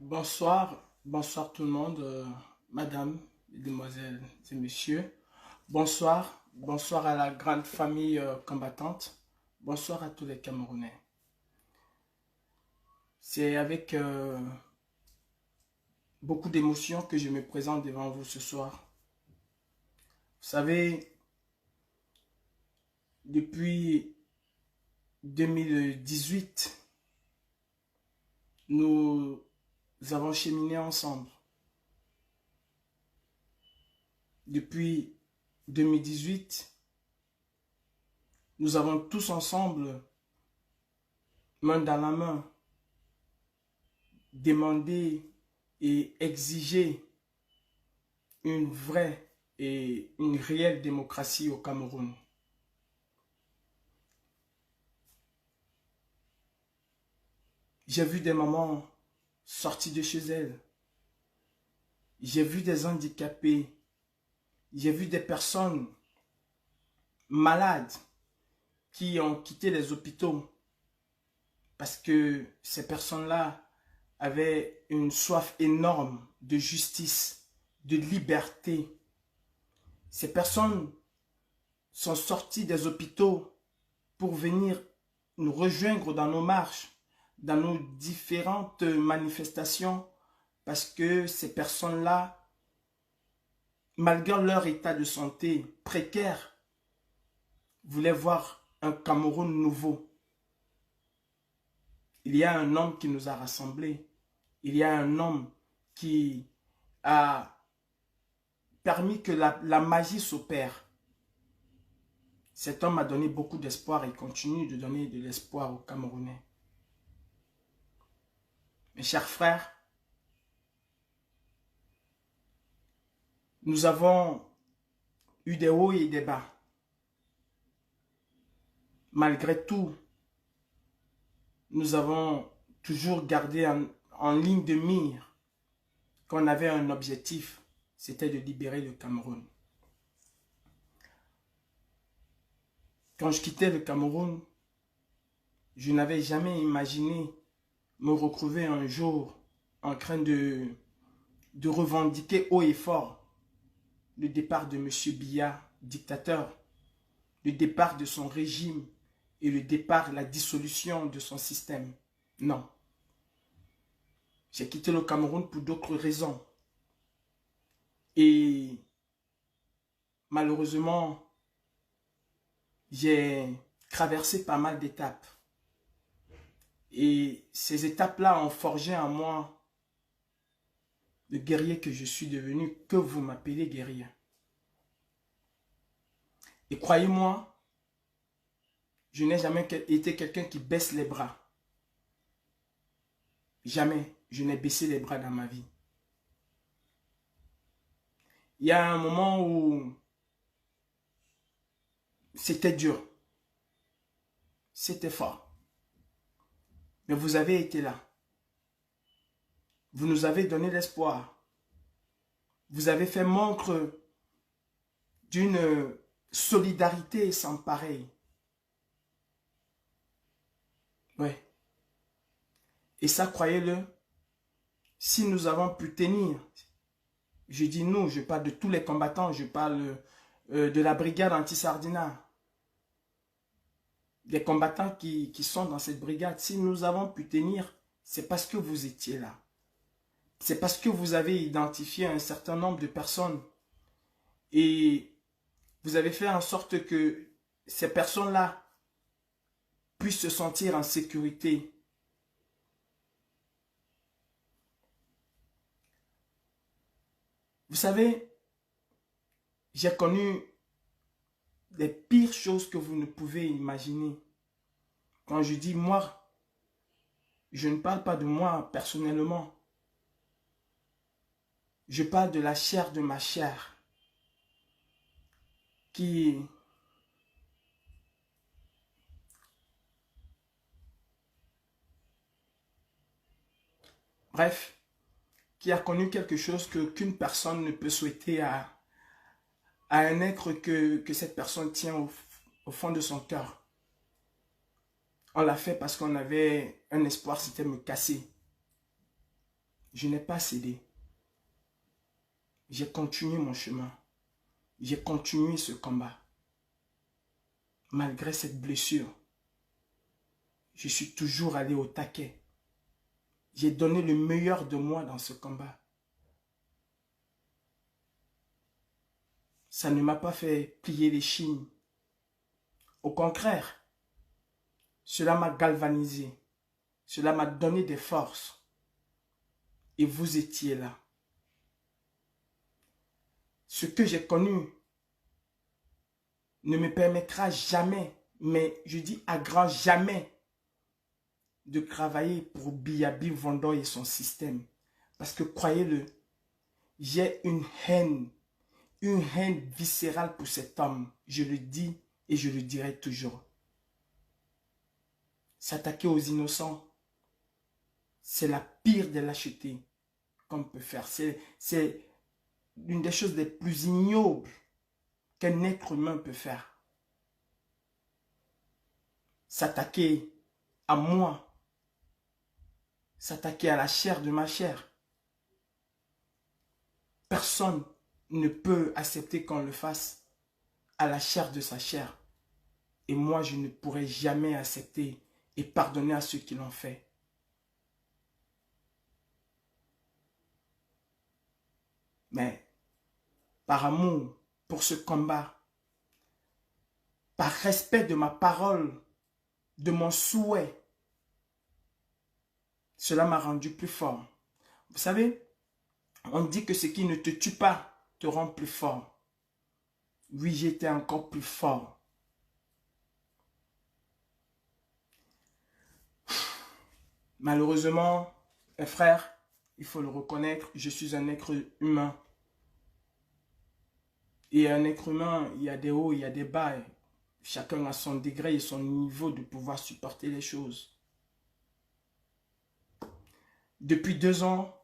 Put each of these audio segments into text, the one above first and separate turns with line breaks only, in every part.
Bonsoir tout le monde, madame, mesdemoiselles et messieurs. Bonsoir à la grande famille combattante. Bonsoir à tous les Camerounais. C'est avec beaucoup d'émotion que je me présente devant vous ce soir. Vous savez, depuis 2018, nous avons cheminé ensemble. Depuis 2018, nous avons tous ensemble, main dans la main, demandé et exigé une vraie et une réelle démocratie au Cameroun. J'ai vu des mamans sorties de chez elles. J'ai vu des handicapés. J'ai vu des personnes malades qui ont quitté les hôpitaux parce que ces personnes-là avaient une soif énorme de justice, de liberté. Ces personnes sont sorties des hôpitaux pour venir nous rejoindre dans nos marches, dans nos différentes manifestations, parce que ces personnes-là, malgré leur état de santé précaire, voulaient voir un Cameroun nouveau. Il y a un homme qui nous a rassemblés. Il y a un homme qui a permis que la magie s'opère. Cet homme a donné beaucoup d'espoir et continue de donner de l'espoir aux Camerounais. Mes chers frères, nous avons eu des hauts et des bas. Malgré tout, nous avons toujours gardé en ligne de mire qu'on avait un objectif, c'était de libérer le Cameroun. Quand je quittais le Cameroun, je n'avais jamais imaginé me retrouver un jour en train de revendiquer haut et fort le départ de M. Biya, dictateur, le départ de son régime et le départ, la dissolution de son système. Non. J'ai quitté le Cameroun pour d'autres raisons. Et malheureusement, j'ai traversé pas mal d'étapes. Et ces étapes-là ont forgé en moi le guerrier que je suis devenu, que vous m'appelez guerrier. Et croyez-moi, je n'ai jamais été quelqu'un qui baisse les bras. Jamais je n'ai baissé les bras dans ma vie. Il y a un moment où c'était dur. C'était fort. Mais vous avez été là. Vous nous avez donné l'espoir. Vous avez fait montre d'une solidarité sans pareil. Oui. Et ça, croyez-le, si nous avons pu tenir, je dis nous, je parle de tous les combattants, je parle de la brigade anti-Sardina, des combattants qui sont dans cette brigade, si nous avons pu tenir, c'est parce que vous étiez là. C'est parce que vous avez identifié un certain nombre de personnes et vous avez fait en sorte que ces personnes-là puissent se sentir en sécurité. Vous savez, j'ai connu les pires choses que vous ne pouvez imaginer. Quand je dis moi, je ne parle pas de moi personnellement. Je parle de la chair de ma chair qui bref, qui a connu quelque chose qu'aucune personne ne peut souhaiter à un être que cette personne tient au fond de son cœur. On l'a fait parce qu'on avait un espoir, c'était me casser. Je n'ai pas cédé. J'ai continué mon chemin. J'ai continué ce combat. Malgré cette blessure, je suis toujours allé au taquet. J'ai donné le meilleur de moi dans ce combat. Ça ne m'a pas fait plier les chines. Au contraire, cela m'a galvanisé. Cela m'a donné des forces. Et vous étiez là. Ce que j'ai connu ne me permettra jamais, mais je dis à grand jamais, de travailler pour Biyabi Vondoy et son système. Parce que croyez-le, j'ai une haine viscérale pour cet homme. Je le dis et je le dirai toujours. S'attaquer aux innocents, c'est la pire des lâchetés qu'on peut faire. C'est l'une des choses les plus ignobles qu'un être humain peut faire. S'attaquer à moi, s'attaquer à la chair de ma chair. Personne ne peut accepter qu'on le fasse à la chair de sa chair. Et moi, je ne pourrai jamais accepter et pardonner à ceux qui l'ont fait. Mais par amour pour ce combat, par respect de ma parole, de mon souhait, cela m'a rendu plus fort. Vous savez, on dit que ce qui ne te tue pas te rend plus fort. Oui, j'étais encore plus fort. Malheureusement, mes frères, il faut le reconnaître, je suis un être humain. Et un être humain, il y a des hauts, il y a des bas. Chacun a son degré et son niveau de pouvoir supporter les choses. Depuis 2 ans,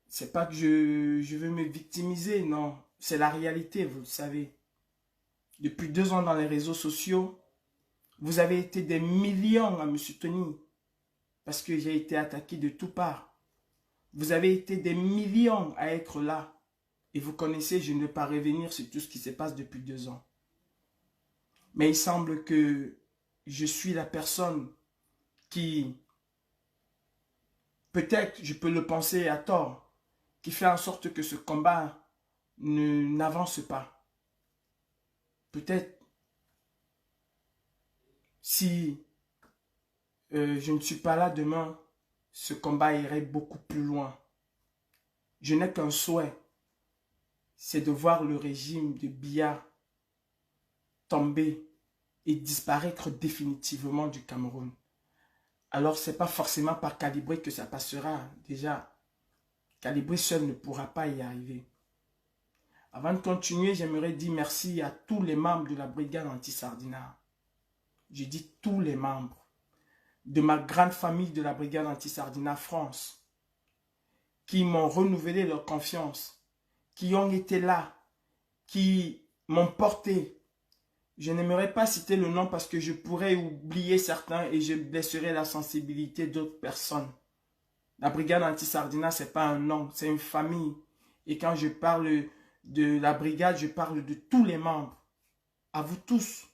c'est pas que je veux me victimiser, non. C'est la réalité, vous le savez. Depuis 2 ans dans les réseaux sociaux, vous avez été des millions à me soutenir parce que j'ai été attaqué de toutes parts. Vous avez été des millions à être là. Et vous connaissez, je ne vais pas revenir sur tout ce qui se passe depuis 2 ans. Mais il semble que je suis la personne qui, peut-être, je peux le penser à tort, qui fait en sorte que ce combat n'avance pas. Peut-être, si je ne suis pas là demain, ce combat irait beaucoup plus loin. Je n'ai qu'un souhait, c'est de voir le régime de Biya tomber et disparaître définitivement du Cameroun. Alors, ce n'est pas forcément par Calibré que ça passera. Déjà, Calibré seul ne pourra pas y arriver. Avant de continuer, j'aimerais dire merci à tous les membres de la brigade anti-Sardinat. Je dis tous les membres de ma grande famille de la brigade anti-Sardinat France qui m'ont renouvelé leur confiance, qui ont été là, qui m'ont porté. Je n'aimerais pas citer le nom parce que je pourrais oublier certains et je blesserais la sensibilité d'autres personnes. La brigade anti-Sardinat, ce n'est pas un nom, c'est une famille. Et quand je parle de la brigade, je parle de tous les membres. À vous tous,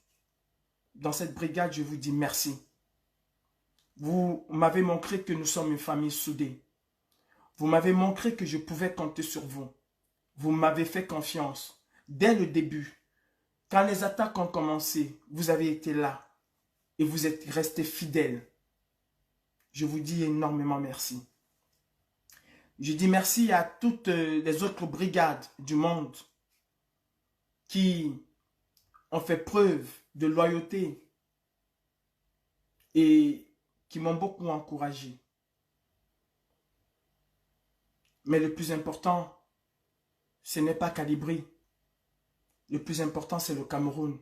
dans cette brigade, je vous dis merci. Vous m'avez montré que nous sommes une famille soudée. Vous m'avez montré que je pouvais compter sur vous. Vous m'avez fait confiance. Dès le début, quand les attaques ont commencé, vous avez été là. Et vous êtes restés fidèles. Je vous dis énormément merci. Je dis merci à toutes les autres brigades du monde qui ont fait preuve de loyauté et qui m'ont beaucoup encouragé. Mais le plus important, ce n'est pas Calibré. Le plus important, c'est le Cameroun.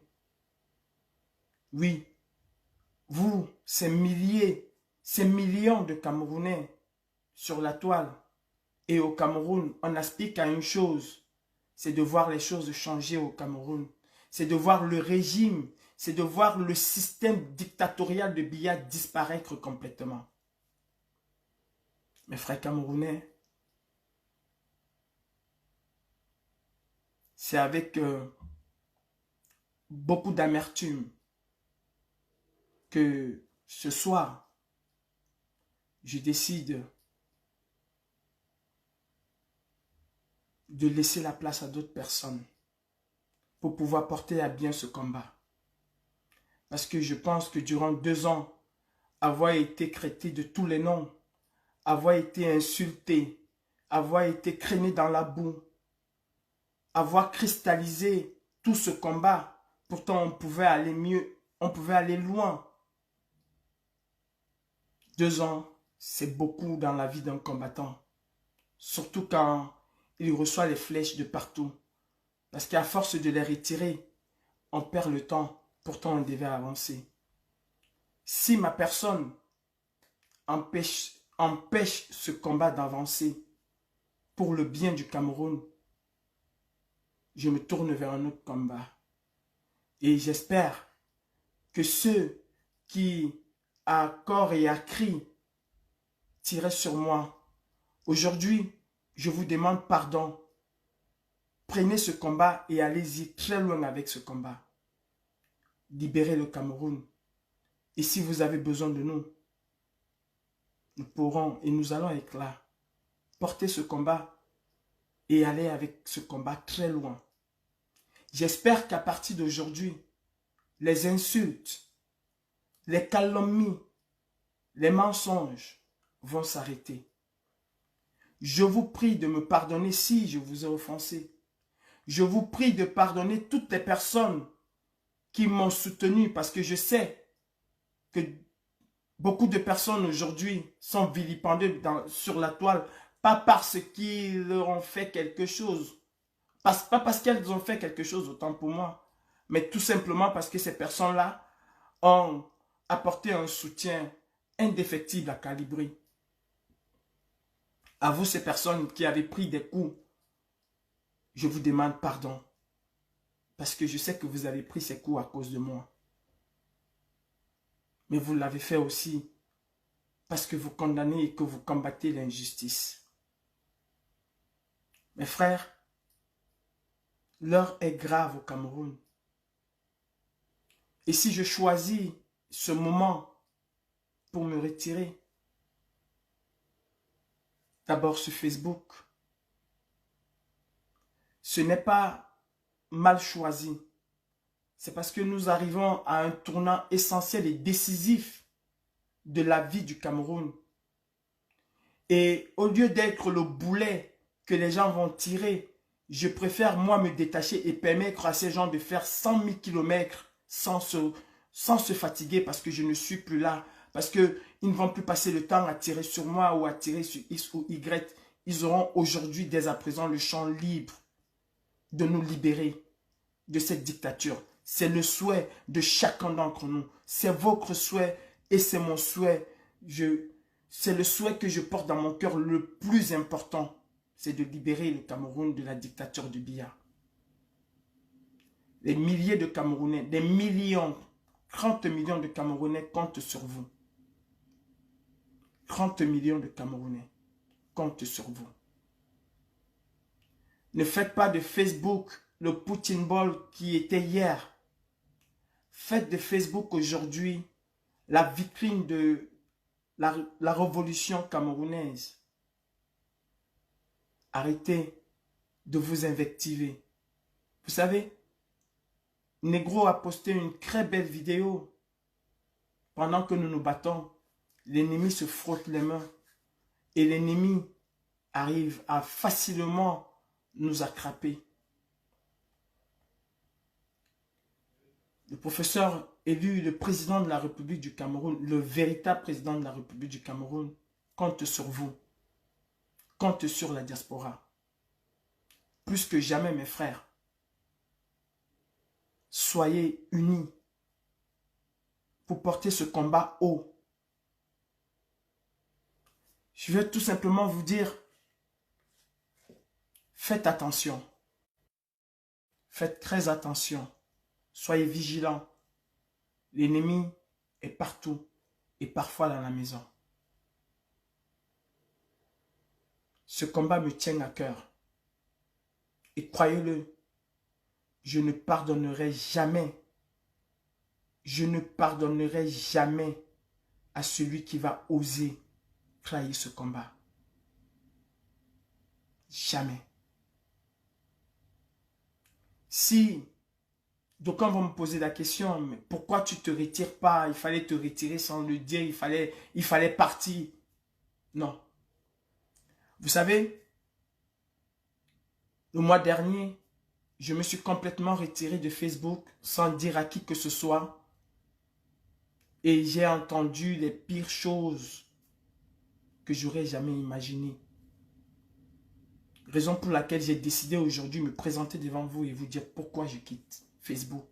Oui, vous, ces milliers, ces millions de Camerounais sur la toile et au Cameroun, on aspire qu'à une chose, c'est de voir les choses changer au Cameroun. C'est de voir le régime, c'est de voir le système dictatorial de Biya disparaître complètement. Mes frères camerounais, c'est avec beaucoup d'amertume que ce soir, je décide de laisser la place à d'autres personnes pour pouvoir porter à bien ce combat. Parce que je pense que durant 2 ans, avoir été traité de tous les noms, avoir été insulté, avoir été traîné dans la boue, avoir cristallisé tout ce combat, pourtant on pouvait aller mieux, on pouvait aller loin. 2 ans, c'est beaucoup dans la vie d'un combattant. Surtout quand il reçoit les flèches de partout. Parce qu'à force de les retirer, on perd le temps. Pourtant, on devait avancer. Si ma personne empêche ce combat d'avancer pour le bien du Cameroun, je me tourne vers un autre combat. Et j'espère que ceux qui, à corps et à cri, tiraient sur moi, aujourd'hui, je vous demande pardon. Prenez ce combat et allez-y très loin avec ce combat. Libérez le Cameroun. Et si vous avez besoin de nous, nous pourrons et nous allons être là. Porter ce combat et aller avec ce combat très loin. J'espère qu'à partir d'aujourd'hui, les insultes, les calomnies, les mensonges vont s'arrêter. Je vous prie de me pardonner si je vous ai offensé. Je vous prie de pardonner toutes les personnes qui m'ont soutenu parce que je sais que beaucoup de personnes aujourd'hui sont vilipendées sur la toile, pas parce qu'ils leur ont fait quelque chose, pas parce qu'elles ont fait quelque chose autant pour moi, mais tout simplement parce que ces personnes-là ont apporté un soutien indéfectible à Calibri. À vous ces personnes qui avez pris des coups, je vous demande pardon. Parce que je sais que vous avez pris ces coups à cause de moi. Mais vous l'avez fait aussi parce que vous condamnez et que vous combattez l'injustice. Mes frères, l'heure est grave au Cameroun. Et si je choisis ce moment pour me retirer, d'abord sur Facebook, ce n'est pas mal choisi. C'est parce que nous arrivons à un tournant essentiel et décisif de la vie du Cameroun. Et au lieu d'être le boulet que les gens vont tirer, je préfère moi me détacher et permettre à ces gens de faire 100 000 km sans se fatiguer parce que je ne suis plus là. Parce qu'ils ne vont plus passer le temps à tirer sur moi ou à tirer sur X ou Y. Ils auront aujourd'hui, dès à présent, le champ libre de nous libérer de cette dictature. C'est le souhait de chacun d'entre nous. C'est votre souhait et c'est mon souhait. C'est le souhait que je porte dans mon cœur le plus important. C'est de libérer le Cameroun de la dictature du Biya. Les milliers de Camerounais, des millions, 30 millions de Camerounais comptent sur vous. 30 millions de Camerounais comptent sur vous. Ne faites pas de Facebook le Poutine Ball qui était hier. Faites de Facebook aujourd'hui la vitrine de la révolution camerounaise. Arrêtez de vous invectiver. Vous savez, Negro a posté une très belle vidéo. Pendant que nous nous battons, l'ennemi se frotte les mains. Et l'ennemi arrive à facilement nous attraper. Le professeur élu le président de la République du Cameroun, le véritable président de la République du Cameroun, compte sur vous. Compte sur la diaspora. Plus que jamais, mes frères, soyez unis pour porter ce combat haut. Je vais tout simplement vous dire, faites attention. Faites très attention. Soyez vigilants. L'ennemi est partout et parfois dans la maison. Ce combat me tient à cœur. Et croyez-le, je ne pardonnerai jamais. Je ne pardonnerai jamais à celui qui va oser trahir ce combat. Jamais. Si d'aucuns vont me poser la question, mais pourquoi tu ne te retires pas? Il fallait te retirer sans le dire, il fallait partir. Non. Vous savez, le mois dernier, je me suis complètement retiré de Facebook sans dire à qui que ce soit. Et j'ai entendu les pires choses que j'aurais jamais imaginées. Raison pour laquelle j'ai décidé aujourd'hui de me présenter devant vous et vous dire pourquoi je quitte Facebook.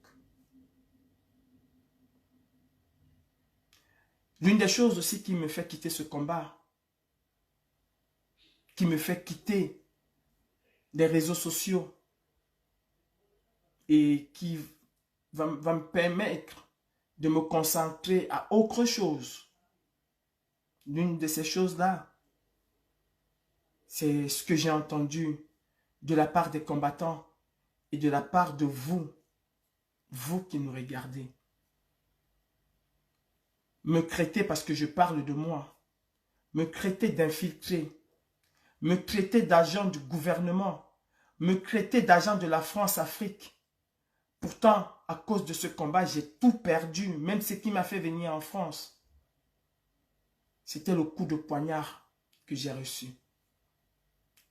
L'une des choses aussi qui me fait quitter ce combat, qui me fait quitter les réseaux sociaux et qui va me permettre de me concentrer à autre chose. L'une de ces choses-là, c'est ce que j'ai entendu de la part des combattants et de la part de vous, vous qui nous regardez. Me traiter parce que je parle de moi, me traiter d'infiltré, me traiter d'agent du gouvernement, me traiter d'agent de la France-Afrique. Pourtant, à cause de ce combat, j'ai tout perdu, même ce qui m'a fait venir en France. C'était le coup de poignard que j'ai reçu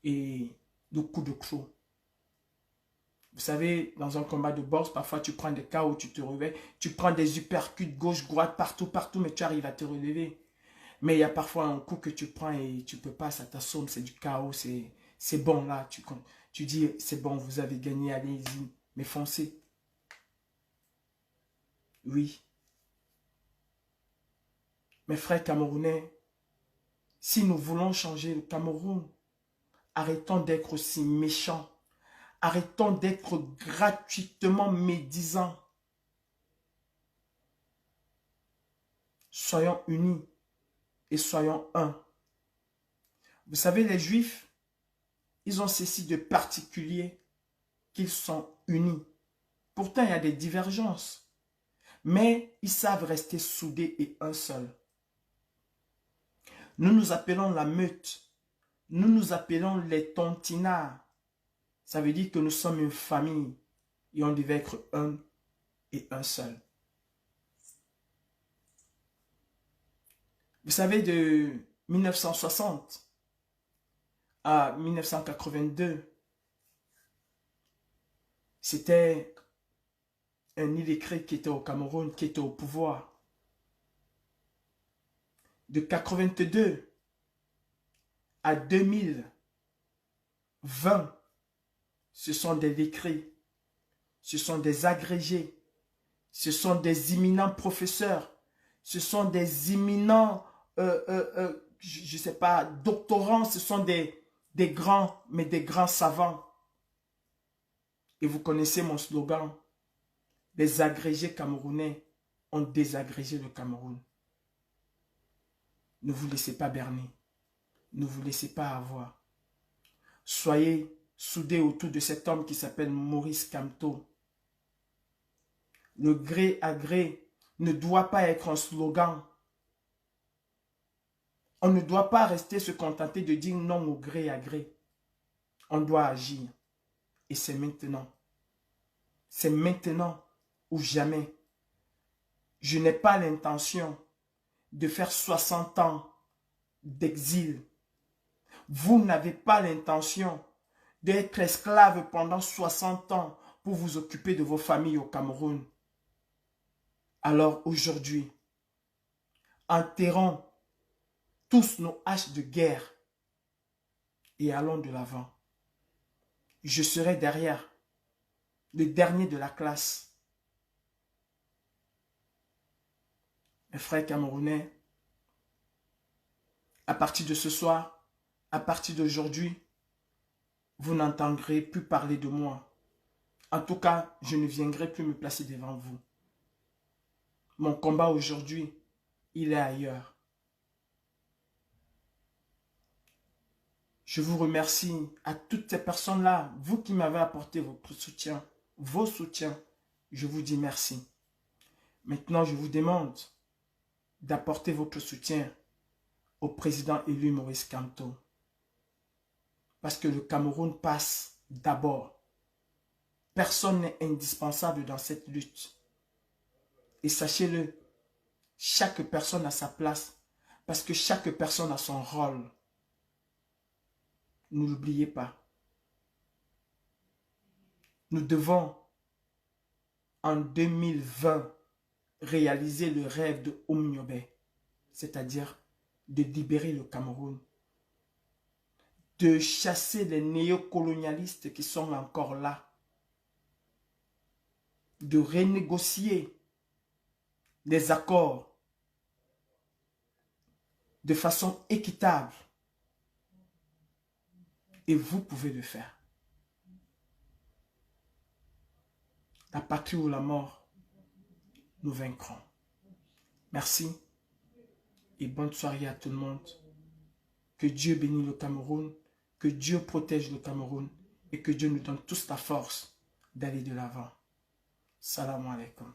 et le coup de croc. Vous savez, dans un combat de boxe, parfois tu prends des KO, tu te réveilles, tu prends des uppercuts gauche, droite, partout, mais tu arrives à te relever. Mais il y a parfois un coup que tu prends et tu ne peux pas, ça t'assomme, c'est du KO, c'est bon là. Tu dis, c'est bon, vous avez gagné, allez-y, mais foncez. Oui. Mes frères camerounais, si nous voulons changer le Cameroun, arrêtons d'être aussi méchants. Arrêtons d'être gratuitement médisants. Soyons unis et soyons un. Vous savez, les Juifs, ils ont ceci de particulier qu'ils sont unis. Pourtant, il y a des divergences. Mais ils savent rester soudés et un seul. Nous nous appelons la meute. Nous nous appelons les tontinards. Ça veut dire que nous sommes une famille et on devait être un et un seul. Vous savez, de 1960 à 1982, c'était un illettré qui était au Cameroun, qui était au pouvoir. De 82 à 2020, ce sont des lettrés, ce sont des agrégés, ce sont des éminents professeurs, ce sont des éminents, je ne sais pas, doctorants, ce sont des grands, mais des grands savants. Et vous connaissez mon slogan, les agrégés camerounais ont désagrégé le Cameroun. Ne vous laissez pas berner, ne vous laissez pas avoir. Soyez soudés autour de cet homme qui s'appelle Maurice Kamto. Le gré à gré ne doit pas être un slogan. On ne doit pas rester se contenter de dire non au gré à gré. On doit agir. Et c'est maintenant. C'est maintenant ou jamais. Je n'ai pas l'intention de faire 60 ans d'exil. Vous n'avez pas l'intention d'être esclave pendant 60 ans pour vous occuper de vos familles au Cameroun. Alors aujourd'hui, enterrons tous nos haches de guerre et allons de l'avant. Je serai derrière, le dernier de la classe. Mes frères camerounais, à partir de ce soir, à partir d'aujourd'hui, vous n'entendrez plus parler de moi. En tout cas, je ne viendrai plus me placer devant vous. Mon combat aujourd'hui, il est ailleurs. Je vous remercie à toutes ces personnes-là, vous qui m'avez apporté votre soutien, vos soutiens. Je vous dis merci. Maintenant, je vous demande d'apporter votre soutien au président élu Maurice Kamto. Parce que le Cameroun passe d'abord. Personne n'est indispensable dans cette lutte. Et sachez-le, chaque personne a sa place. Parce que chaque personne a son rôle. Ne l'oubliez pas. Nous devons, en 2020, réaliser le rêve de Oumniobé, c'est-à-dire de libérer le Cameroun, de chasser les néocolonialistes qui sont encore là, de renégocier les accords de façon équitable. Et vous pouvez le faire. La patrie ou la mort, nous vaincrons. Merci et bonne soirée à tout le monde. Que Dieu bénisse le Cameroun, que Dieu protège le Cameroun et que Dieu nous donne tous la force d'aller de l'avant. Salam alaikum.